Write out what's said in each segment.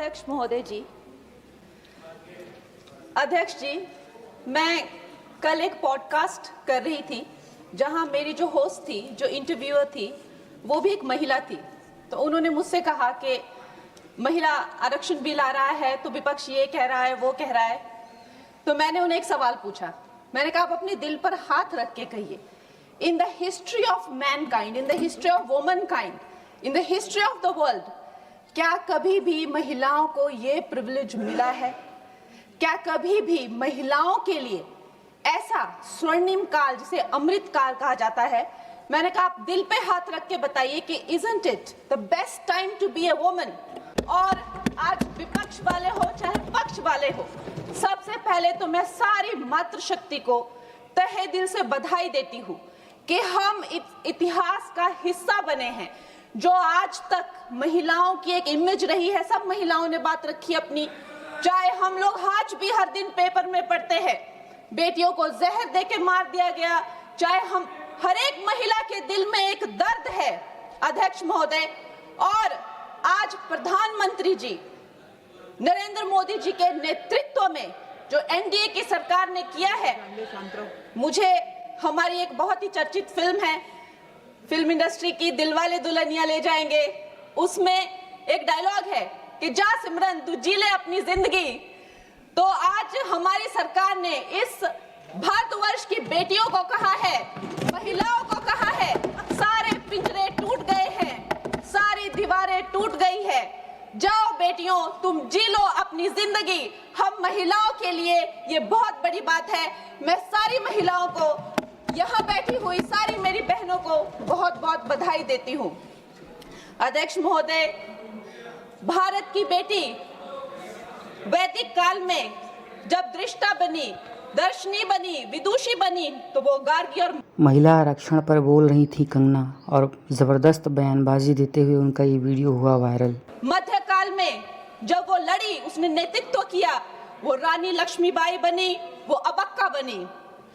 अध्यक्ष महोदय जी, अध्यक्ष जी, मैं कल एक पॉडकास्ट कर रही थी जहां मेरी जो होस्ट थी, जो इंटरव्यूअर थी, वो भी एक महिला थी। तो उन्होंने मुझसे कहा कि महिला आरक्षण बिल आ रहा है तो विपक्ष ये कह रहा है, वो कह रहा है। तो मैंने उन्हें एक सवाल पूछा। मैंने कहा, आप अपने दिल पर हाथ रख के कहिए, in the history of mankind, in the history of womankind, in the history of the world, क्या कभी भी महिलाओं को ये प्रिविलेज मिला है? क्या कभी भी महिलाओं के लिए ऐसा स्वर्णिम काल, जिसे अमृत काल कहा जाता है? मैंने कहा, आप दिल पे हाथ रख के बताइए कि isn't it the best time to be a woman? और आज विपक्ष वाले हो चाहे पक्ष वाले हो, सबसे पहले तो मैं सारी मातृशक्ति को तहे दिल से बधाई देती हूँ कि हम इतिहास का हिस्सा बने हैं। जो आज तक महिलाओं की एक इमेज रही है, सब महिलाओं ने बात रखी अपनी, चाहे हम लोग आज भी हर दिन पेपर में पढ़ते हैं बेटियों को जहर देके मार दिया गया, चाहे हम हर एक महिला के दिल में एक दर्द है अध्यक्ष महोदय। और आज प्रधानमंत्री जी नरेंद्र मोदी जी के नेतृत्व में जो एनडीए की सरकार ने किया है, मुझे हमारी एक बहुत ही चर्चित फिल्म है, फिल्म इंडस्ट्री की, दिलवाले दुल्हनिया ले जाएंगे, उसमें एक डायलॉग है कि जा सिमरन तू जी ले अपनी जिंदगी। तो आज हमारी सरकार ने इस भारतवर्ष की बेटियों को कहा है, महिलाओं को कहा है, सारे पिंजरे टूट गए हैं, सारी दीवारें टूट गई है, जाओ बेटियों तुम जी लो अपनी जिंदगी। हम महिलाओं के लिए ये बहुत बड़ी बात है। मैं सारी महिलाओं को, यहाँ बैठी हुई सारी मेरी बहनों को बहुत बहुत बधाई देती हूँ। अध्यक्ष महोदय, भारत की बेटी वैदिक काल में जब दृष्टा बनी, दर्शनी बनी, विदुषी बनी, तो वो गार्गी और महिला आरक्षण पर बोल रही थी कंगना और जबरदस्त बयानबाजी देते हुए उनका ये वीडियो हुआ वायरल। मध्यकाल में जब वो लड़ी, उसने नेतृत्व किया, वो रानी लक्ष्मीबाई बनी, वो अबक्का बनी।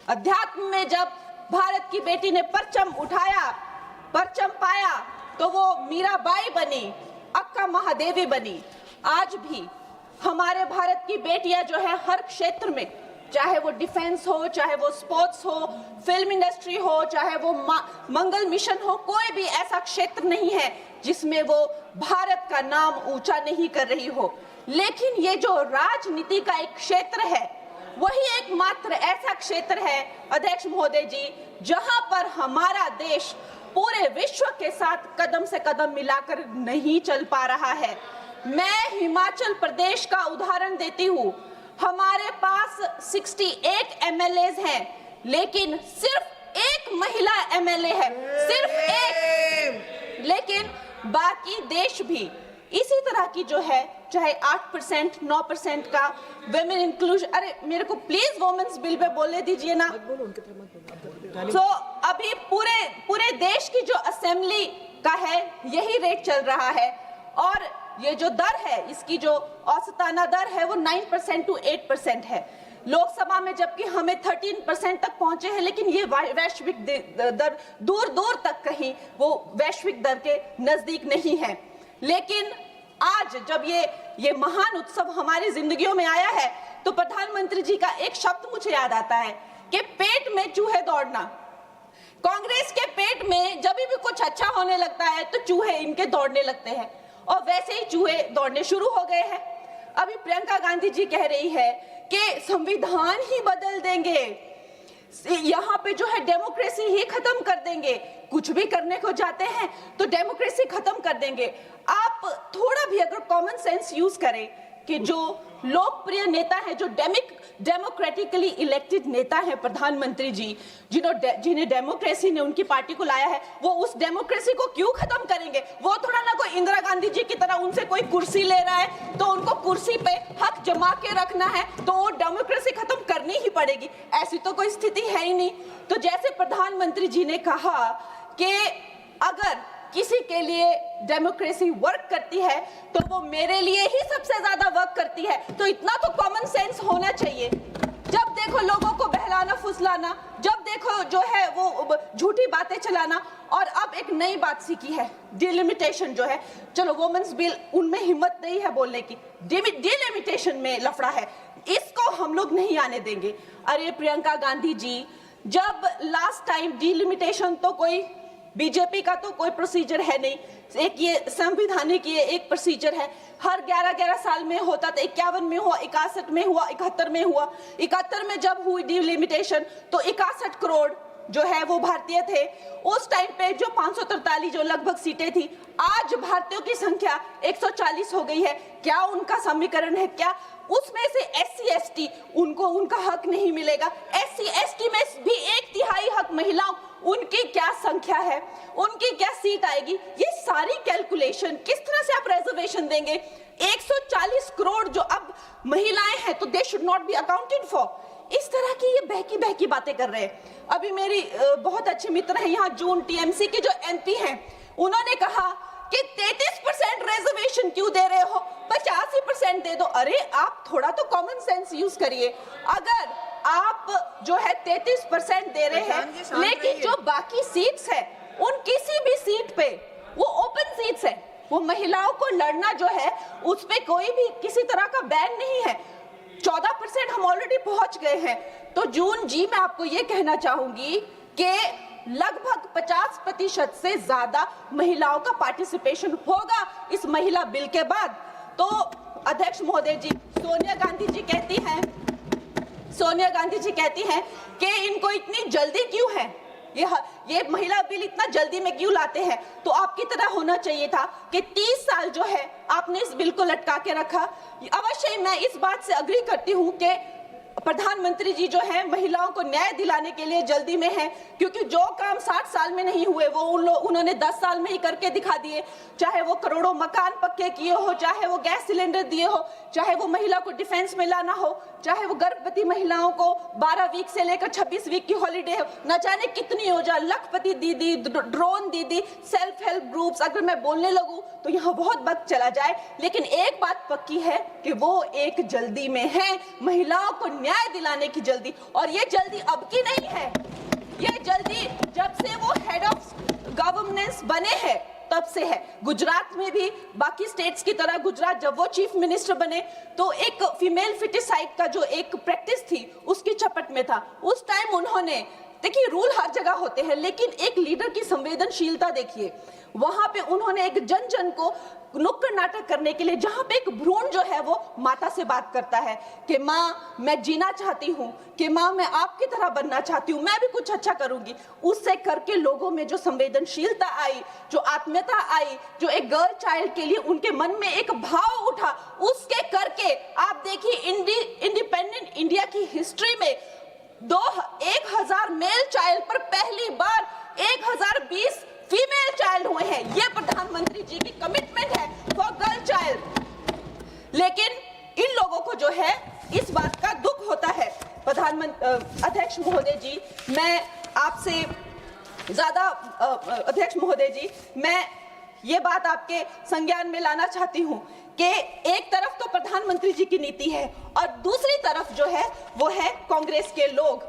अध्यात्म में जब भारत की बेटी ने परचम उठाया, परचम पाया, तो वो मीराबाई बनी, अक्का महादेवी बनी। आज भी हमारे भारत की बेटियां जो है हर क्षेत्र में, चाहे वो डिफेंस हो, चाहे वो स्पोर्ट्स हो, फिल्म इंडस्ट्री हो, चाहे वो मंगल मिशन हो, कोई भी ऐसा क्षेत्र नहीं है जिसमें वो भारत का नाम ऊंचा नहीं कर रही हो। लेकिन ये जो राजनीति का एक क्षेत्र है, वही एकमात्र ऐसा क्षेत्र है अध्यक्ष महोदय जी, जहां पर हमारा देश पूरे विश्व के साथ कदम से कदम मिलाकर नहीं चल पा रहा है। मैं हिमाचल प्रदेश का उदाहरण देती हूँ। हमारे पास 68 एमएलएज हैं, लेकिन सिर्फ एक महिला एमएलए है, सिर्फ एक। लेकिन बाकी देश भी इसी तरह की जो है, चाहे 8%, 9% का वुमेन इंक्लूजन, अरे मेरे को प्लीज वुमेन्स बिल पे बोलने दीजिए ना। तो अभी पूरे देश की जो असेंबली का है, यही रेट चल रहा है। और ये जो दर है, इसकी जो औसताना दर है, वो 9% to 8% है। लोकसभा में जबकि हमें 13% तक पहुंचे हैं, लेकिन ये वैश्विक दर दूर दूर तक कहीं वो वैश्विक दर के नजदीक नहीं है। लेकिन आज जब ये महान उत्सव हमारी जिंदगियों में आया है, तो प्रधानमंत्री जी का एक शब्द मुझे याद आता है कि पेट में चूहे दौड़ना। कांग्रेस के पेट में जब भी कुछ अच्छा होने लगता है तो चूहे इनके दौड़ने लगते हैं, और वैसे ही चूहे दौड़ने शुरू हो गए हैं। अभी प्रियंका गांधी जी कह रही है कि संविधान ही बदल देंगे, यहाँ पे जो है डेमोक्रेसी ही खत्म कर देंगे, कुछ भी करने को जाते हैं तो डेमोक्रेसी खत्म कर देंगे। आप थोड़ा भी अगर कॉमन सेंस यूज करें कि जो लोकप्रिय नेता है, जो डेमोक्रेटिकली इलेक्टेड नेता है प्रधानमंत्री जी, जिन्हें डेमोक्रेसी ने उनकी पार्टी को लाया है, वो उस डेमोक्रेसी को क्यों खत्म करेंगे? वो थोड़ा ना कोई इंदिरा गांधी जी की तरह उनसे कोई कुर्सी ले रहा है तो उनको कुर्सी पे हक जमा के रखना है, तो वो डेमोक्रेसी खत्म करनी ही पड़ेगी। ऐसी तो कोई स्थिति है ही नहीं। तो जैसे प्रधानमंत्री जी ने कहा कि अगर किसी के लिए डेमोक्रेसी वर्क करती है तो वो मेरे लिए ही सबसे ज्यादा वर्क करती है, तो इतना तो कॉमन सेंस होना चाहिए। जब देखो लोगों को बहलाना फुसलाना, जब देखो जो है वो झूठी बातें चलाना। और अब एक नई बात सीखी है, डिलिमिटेशन जो है, चलो वुमेन्स बिल उनमें हिम्मत नहीं है बोलने की, डिलिमिटेशन में लफड़ा है, इसको हम लोग नहीं आने देंगे। अरे प्रियंका गांधी जी, जब लास्ट टाइम डिलिमिटेशन तो कोई बीजेपी का तो कोई प्रोसीजर है नहीं, एक ये संवैधानिक ये एक प्रोसीजर है, हर 11-11 साल में होता था। 51 में हुआ, 61 में हुआ, 71 में हुआ। 71 में जब हुई डिलिमिटेशन तो 61 करोड़ जो है वो भारतीय थे। उस टाइम पे जो 543 जो लगभग सीटें थी, आज भारतीयों की संख्या 140 हो गई है। क्या उनका समीकरण है? क्या उसमें से SC ST उनको उनका हक नहीं मिलेगा? SC ST में भी 1/3 हक महिलाओं, उनकी क्या संख्या है, उनकी क्या सीट आएगी? ये सारी कैलकुलेशन किस तरह से आप रिजर्वेशन देंगे? 140 करोड़ जो अब महिलाएं हैं तो they should not be accounted for. इस तरह की ये बहकी बहकी बातें कर रहे हैं। अभी मेरी बहुत अच्छी मित्र है यहाँ जून TMC के जो MP हैं, उन्होंने कहा कि 33% रिजर्वेशन क्यों दे रहे हो, 85% दे दो। अरे आप थोड़ा तो कॉमन सेंस यूज करिए। अगर आप जो है 33% दे रहे हैं, लेकिन जो बाकी सीट्स है उन किसी भी सीट पे वो ओपन सीट्स है, वो महिलाओं को लड़ना जो है उस पे कोई भी किसी तरह का बैन नहीं है। 14% हम ऑलरेडी पहुंच गए हैं। तो जून जी, मैं आपको ये कहना चाहूंगी कि लगभग 50% से ज्यादा महिलाओं का पार्टिसिपेशन होगा इस महिला बिल के बाद। तो अध्यक्ष महोदय जी, सोनिया गांधी जी कहती हैं कि इनको इतनी जल्दी क्यों है, ये महिला बिल इतना जल्दी में क्यों लाते हैं? तो आपकी तरह होना चाहिए था कि 30 साल जो है आपने इस बिल को लटका के रखा। अवश्य मैं इस बात से अग्री करती हूँ कि प्रधानमंत्री जी जो है महिलाओं को न्याय दिलाने के लिए जल्दी में है, क्योंकि जो काम 60 साल में नहीं हुए वो उन्होंने 10 साल में ही करके दिखा दिए। चाहे वो करोड़ों मकान पक्के किए हो, चाहे वो गैस सिलेंडर दिए हो, चाहे वो महिला को डिफेंस में लाना हो, चाहे वो गर्भवती महिलाओं को 12 वीक से लेकर 26 वीक की हॉलीडे हो, न जाने कितनी योजना, लखपति दीदी, ड्रोन दीदी, सेल्फ हेल्प ग्रुप्स। अगर मैं बोलने लगूं तो यहाँ बहुत वक्त चला जाए, लेकिन एक बात पक्की है कि वो एक जल्दी में है, महिलाओं को न्याय दिलाने की जल्दी। और ये जल्दी अब की नहीं है, ये जल्दी जब से वो हेड ऑफ गवर्नेंस बने हैं तब से है। गुजरात में भी बाकी स्टेट्स की तरह गुजरात जब वो चीफ मिनिस्टर बने तो एक फीमेल फिटिसाइड का जो एक प्रैक्टिस थी उसकी चपेट में था। उस टाइम उन्होंने, देखिए रूल हर जगह होते हैं, लेकिन एक लीडर की संवेदनशीलता देखिए, वहां पे उन्होंने एक जन जन को नुक्कड़ नाटक करने के लिए, जहां पे एक भ्रूण जो है वो माता से बात करता है कि माँ मैं जीना चाहती हूँ, कि माँ मैं आपकी तरह बनना चाहती हूँ, मैं भी कुछ अच्छा करूंगी, उससे करके लोगों में जो संवेदनशीलता आई, जो आत्मीयता आई, जो एक गर्ल चाइल्ड के लिए उनके मन में एक भाव उठा, उसके करके आप देखिए इंडिपेंडेंट इंडिया की हिस्ट्री में 1000 मेल चाइल्ड पर पहली बार 1020 फीमेल चाइल्ड हुए हैं। ये प्रधानमंत्री जी की कमिटमेंट है फॉर गर्ल चाइल्ड। लेकिन इन लोगों को जो है इस बात का दुख होता है। अध्यक्ष महोदय जी, मैं आपसे ज्यादा अध्यक्ष महोदय जी, मैं ये बात आपके संज्ञान में लाना चाहती हूँ कि एक तरफ तो प्रधानमंत्री जी की नीति है और दूसरी तरफ जो है वो है कांग्रेस के लोग,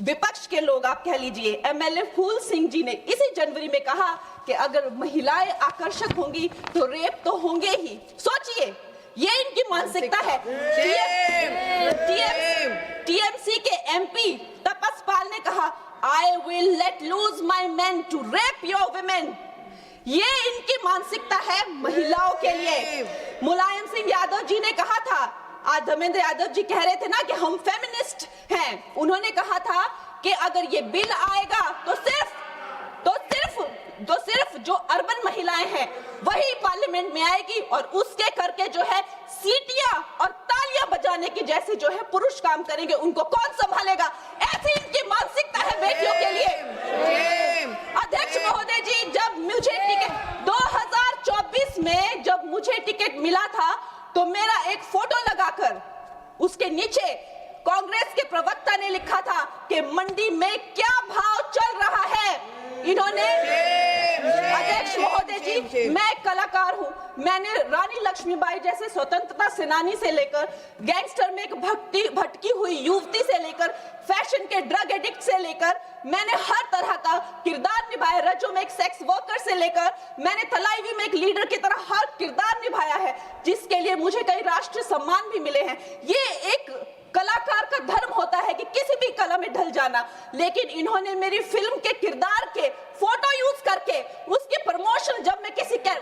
विपक्ष के लोग आप कह लीजिए। MLA फूल सिंह जी ने इसी जनवरी में कहा कि अगर महिलाएं आकर्षक होंगी तो रेप तो होंगे ही। सोचिए, ये इनकी मानसिकता है। TMC के MP तपस पाल ने कहा, I will let loose my men to rape your women। ये इनकी मानसिकता है महिलाओं के लिए। मुलायम सिंह यादव जी ने कहा था, आज धर्मेंद्र यादव जी कह रहे थे ना कि हम फेमिनिस्ट हैं, उन्होंने कहा था कि अगर ये बिल आएगा तो सिर्फ जो अर्बन महिलाएं हैं वही पार्लियामेंट में आएगी और उसके करके जो है सीटियां और तालियां बजाने की जैसे जो है पुरुष काम करेंगे, उनको कौन संभालेगा? ऐसी इनकी मानसिकता है बेटियों के लिए। अध्यक्ष महोदय जी, जब मुझे टिकट 2024 में जब मुझे टिकट मिला था तो मेरा एक फोटो लगाकर उसके नीचे कांग्रेस के प्रवक्ता ने लिखा था कि मंडी में क्या भाव चल रहा है। इन्होंने अध्यक्ष महोदय जी, मैं एक कलाकार हूँ। मैंने रानी लक्ष्मीबाई जैसे स्वतंत्रता सेनानी से लेकर गैंगस्टर में एक भटकी हुई युवती से लेकर फैशन के ड्रग एडिक्ट से लेकर मैंने हर तरह का किरदार निभाया। रजो में एक सेक्स वर्कर से लेकर मैंने तलाईवी में एक लीडर की तरह हर किरदार निभाया है, जिसके लिए मुझे कई राष्ट्रीय सम्मान भी मिले हैं। ये एक कलाकार का धर्म होता है कि किसी भी कला में ढल जाना, लेकिन इन्होंने मेरी फिल्म के किरदार के फोटो यूज करके उसके प्रमोशन जब मैं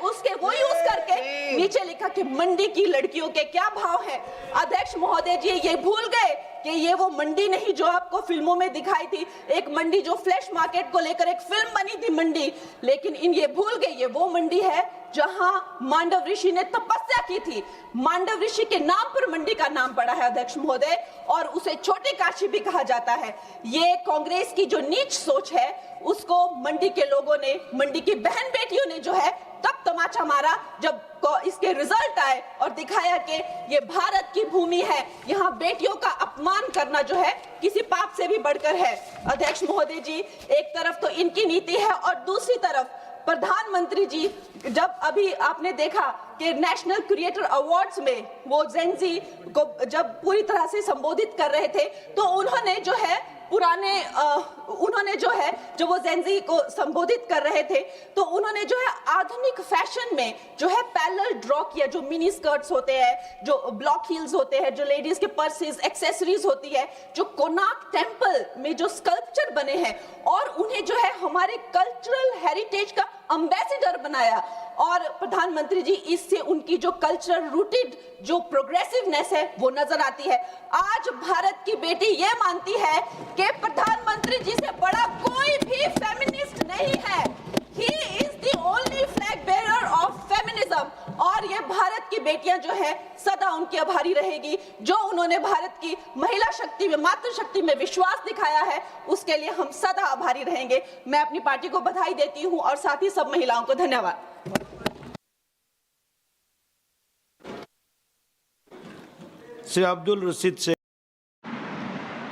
उसके वो यूज करके नीचे लिखा कि मंडी की लड़कियों के क्या भाव है। अध्यक्ष महोदय जी ये भूल गए कि ये वो मंडी नहीं जो आपको फिल्मों में दिखाई थी, एक मंडी जो फ्लैश मार्केट को लेकर एक फिल्म बनी थी मंडी, लेकिन ये भूल गए ये वो मंडी है जहां मांडव ऋषि ने तपस्या की थी। मांडव ऋषि के नाम पर मंडी का नाम पड़ा है अध्यक्ष महोदय, और उसे छोटी काशी भी कहा जाता है। ये कांग्रेस की जो नीच सोच है उसको मंडी के लोगों ने, मंडी की बहन बेटियों ने जो है तब तमाचा मारा जब इसके रिजल्ट आए और दिखाया कि ये भारत की भूमि है, यहाँ बेटियों का अपमान करना जो है किसी पाप से भी बढ़कर है। अध्यक्ष महोदय जी, एक तरफ तो इनकी नीति है और दूसरी तरफ प्रधानमंत्री जी, जब अभी आपने देखा कि नेशनल क्रिएटर अवार्ड्स में वो जेनजी को जब पूरी तरह से संबोधित कर रहे थे तो उन्होंने जो है जब वो जेनजी को संबोधित कर रहे थे तो उन्होंने जो है आधुनिक फैशन में जो है पैरेलल ड्रॉ किया, जो मिनी स्कर्ट्स होते हैं, जो ब्लॉक हील्स होते हैं, जो लेडीज के पर्सेस, एक्सेसरीज होती है, जो कोणार्क टेम्पल में जो स्कल्पचर बने हैं, और उन्हें जो है हमारे कल्चरल हेरिटेज का एम्बेसडर बनाया। और प्रधानमंत्री जी, इससे उनकी जो कल्चरल रूटेड जो प्रोग्रेसिवनेस है वो नजर आती है। आज भारत की बेटी ये मानती है कि प्रधानमंत्री जी से बड़ा कोई भी फेमिनिस्ट नहीं है। He is the only flag bearer of feminism। और ये भारत की बेटियां जो है सदा उनकी आभारी रहेगी, जो उन्होंने भारत की महिला शक्ति में, मातृशक्ति में विश्वास दिखाया है, उसके लिए हम सदा आभारी रहेंगे। मैं अपनी पार्टी को बधाई देती हूं और साथ ही सब महिलाओं को धन्यवाद। श्री अब्दुल रशीद से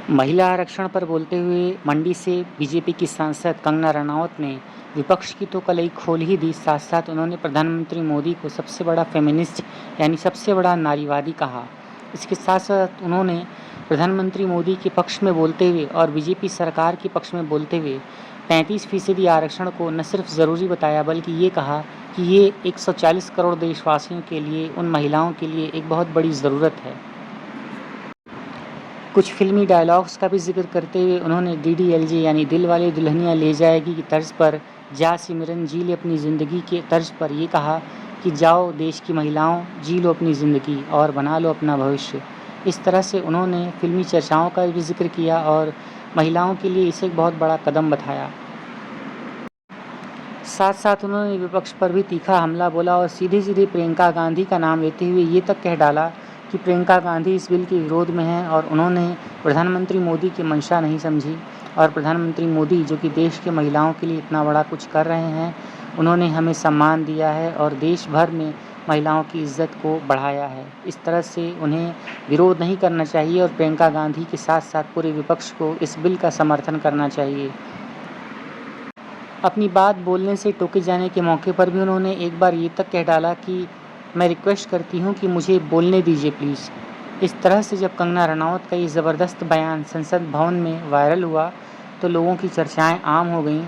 महिला आरक्षण पर बोलते हुए मंडी से बीजेपी की सांसद कंगना रनौत ने विपक्ष की तो कलई खोल ही दी, साथ साथ उन्होंने प्रधानमंत्री मोदी को सबसे बड़ा फेमिनिस्ट यानी सबसे बड़ा नारीवादी कहा। इसके साथ साथ उन्होंने प्रधानमंत्री मोदी के पक्ष में बोलते हुए और बीजेपी सरकार के पक्ष में बोलते हुए 35% आरक्षण को न सिर्फ ज़रूरी बताया बल्कि ये कहा कि ये 140 करोड़ देशवासियों के लिए, उन महिलाओं के लिए एक बहुत बड़ी ज़रूरत है। कुछ फिल्मी डायलॉग्स का भी जिक्र करते हुए उन्होंने DDLJ यानी दिल वाले दुल्हनिया ले जाएगी की तर्ज पर जा सिमरन जी ले अपनी ज़िंदगी के तर्ज पर ये कहा कि जाओ देश की महिलाओं, जी लो अपनी ज़िंदगी और बना लो अपना भविष्य। इस तरह से उन्होंने फिल्मी चर्चाओं का भी जिक्र किया और महिलाओं के लिए इसे एक बहुत बड़ा कदम बताया। साथ साथ उन्होंने विपक्ष पर भी तीखा हमला बोला और सीधे सीधे प्रियंका गांधी का नाम लेते हुए ये तक कह डाला कि प्रियंका गांधी इस बिल के विरोध में हैं और उन्होंने प्रधानमंत्री मोदी की मंशा नहीं समझी। और प्रधानमंत्री मोदी जो कि देश के महिलाओं के लिए इतना बड़ा कुछ कर रहे हैं, उन्होंने हमें सम्मान दिया है और देश भर में महिलाओं की इज्जत को बढ़ाया है। इस तरह से उन्हें विरोध नहीं करना चाहिए और प्रियंका गांधी के साथ साथ पूरे विपक्ष को इस बिल का समर्थन करना चाहिए। अपनी बात बोलने से टोके जाने के मौके पर भी उन्होंने एक बार ये तक कह डाला कि मैं रिक्वेस्ट करती हूँ कि मुझे बोलने दीजिए प्लीज़। इस तरह से जब कंगना रनौत का ये ज़बरदस्त बयान संसद भवन में वायरल हुआ तो लोगों की चर्चाएं आम हो गईं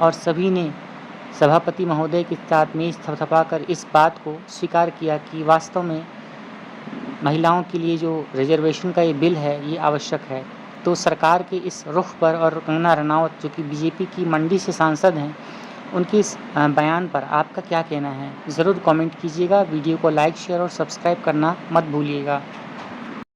और सभी ने सभापति महोदय के साथ मेज़ थपथपाकर इस बात को स्वीकार किया कि वास्तव में महिलाओं के लिए जो रिजर्वेशन का ये बिल है ये आवश्यक है। तो सरकार के इस रुख पर और कंगना रनौत जो कि बीजेपी की मंडी से सांसद हैं, उनके इस बयान पर आपका क्या कहना है? ज़रूर कमेंट कीजिएगा। वीडियो को लाइक, शेयर और सब्सक्राइब करना मत भूलिएगा।